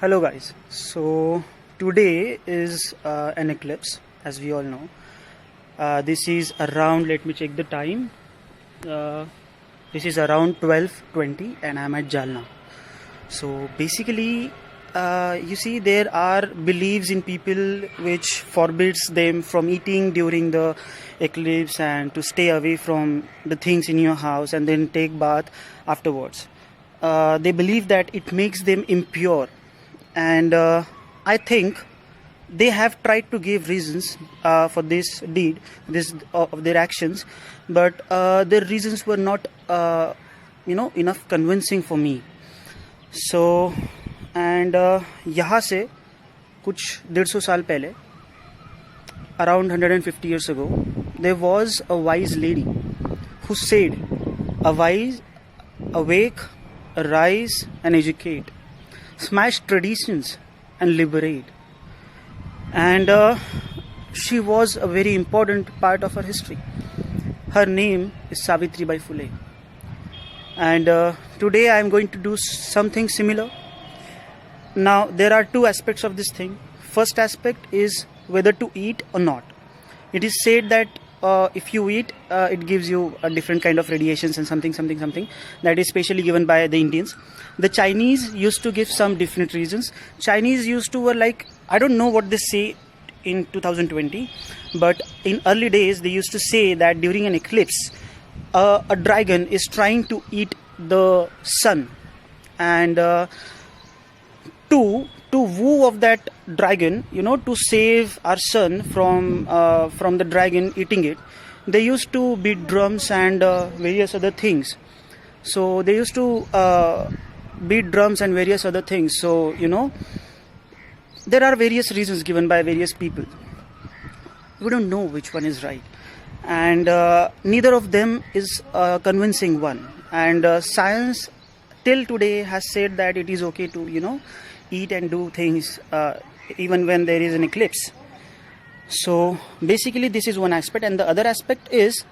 Hello guys. So today is an eclipse, as we all know. This is around. Let me check the time. Uh, this is around 12:20, and I'm at Jalna. So basically, you see, there are beliefs in people which forbids them from eating during the eclipse and to stay away from the things in your house and then take bath afterwards. They believe that it makes them impure, and I think they have tried to give reasons for this deed, this of their actions, but their reasons were not, enough convincing for me. So and यहाँ से कुछ 150 साल पहले, around 150 years ago, there was a wise lady who said, "Awise, awake, arise, and educate, smash traditions and liberate." And she was a very important part of our history. Her name is Savitribai Phule. And today I am going to do something similar. Now there are two aspects of this thing. First aspect is whether to eat or not. It is said that if you eat, it gives you a different kind of radiations and something that is specially given by the Indians. The Chinese used to give some different reasons. Chinese used to were like, I don't know what they say in 2020, but in early days they used to say that during an eclipse, a dragon is trying to eat the sun, and to woo of that dragon, to save our sun from the dragon eating it, they used to beat drums and various other things. So they used to beat drums and various other things. So there are various reasons given by various people. We don't know which one is right, and neither of them is a convincing one. And science till today has said that it is okay to eat and do things even when there is an eclipse. So basically this is one aspect, and the other aspect is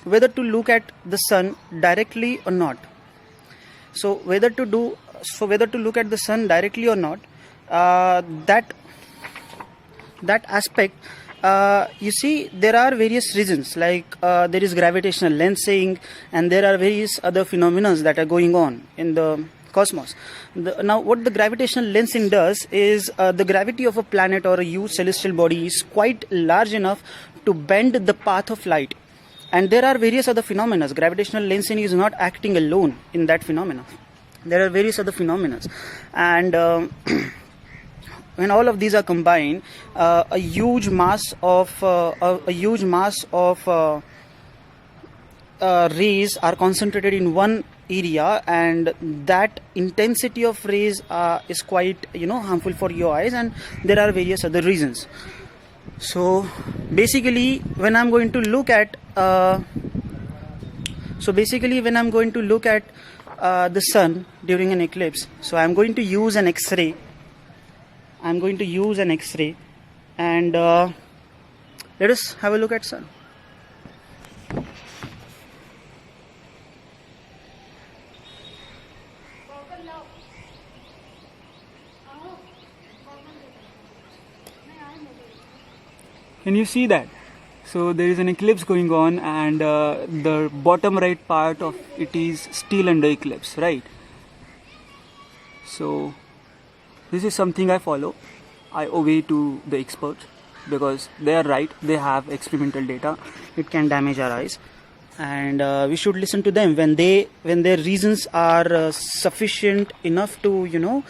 whether to look at the sun directly or not. So whether to look at the sun directly or not, that aspect, you see, there are various reasons, like there is gravitational lensing, and there are various other phenomena that are going on in the cosmos. Now what the gravitational lensing does is, the gravity of a planet or a huge celestial body is quite large enough to bend the path of light, and there are various other phenomena. Gravitational lensing is not acting alone in that phenomena. There are various other phenomena, and when all of these are combined, a huge mass of rays are concentrated in one area, and that intensity of rays is quite harmful for your eyes, and there are various other reasons. So basically when I'm going to look at the sun during an eclipse, so I'm going to use an X-ray. And let us have a look at sun. Can you see that? So there is an eclipse going on, and the bottom right part of it is still under eclipse, right? So this is something I follow. I obey to the experts because they are right. They have experimental data. It can damage our eyes, and we should listen to them when their reasons are sufficient enough to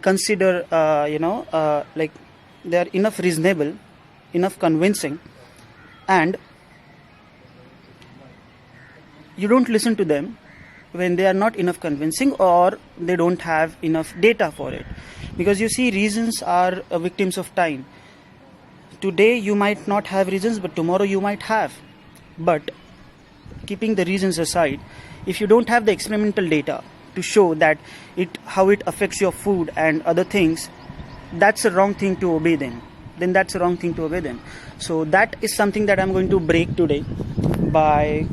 consider, like they are enough reasonable, enough convincing, and you don't listen to them when they are not enough convincing or they don't have enough data for it. Because you see, reasons are victims of time. Today you might not have reasons, but tomorrow you might have. But keeping the reasons aside, if you don't have the experimental data to show that how it affects your food and other things, that's a wrong thing to obey then. That's a wrong thing to obey then. So that is something that I'm going to break today by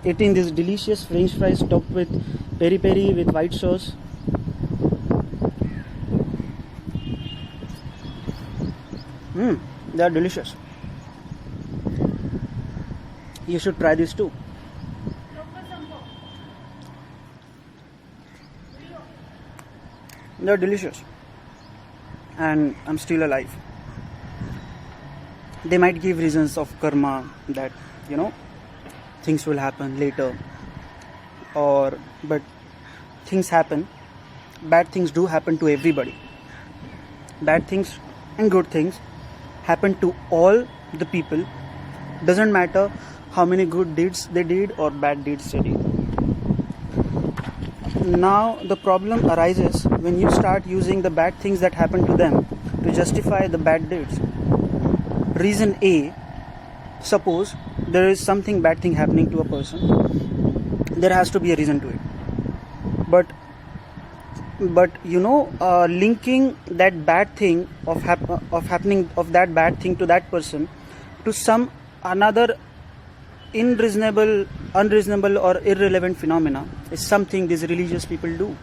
eating this delicious French fries topped with peri peri with white sauce. They are delicious. You should try this too. They are delicious. And I'm still alive. They might give reasons of karma that, things will happen later. But things happen. Bad things do happen to everybody. Bad things and good things happen to all the people. Doesn't matter how many good deeds they did or bad deeds they did. Now the problem arises when you start using the bad things that happen to them to justify the bad deeds. Reason A, suppose there is something bad thing happening to a person, there has to be a reason to it. But linking that bad thing of that bad thing to that person to some another unreasonable or irrelevant phenomena is something these religious people do.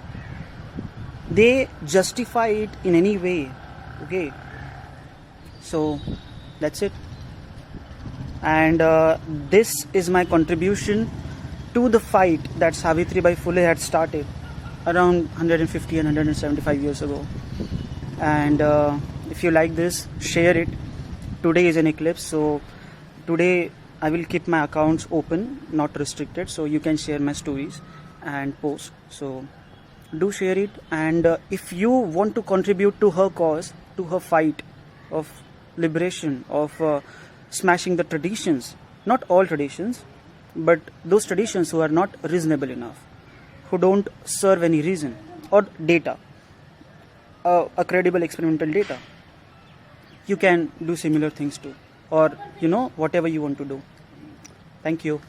They justify it in any way. Okay, so that's it. And this is my contribution to the fight that Savitribai Phule had started around 150 and 175 years ago. And if you like this, share it. Today is an eclipse, so today I will keep my accounts open, not restricted, so you can share my stories and post. So do share it. And if you want to contribute to her cause, to her fight of liberation, of smashing the traditions, not all traditions, but those traditions who are not reasonable enough, who don't serve any reason or data, a credible experimental data, you can do similar things too, or whatever you want to do. Thank you.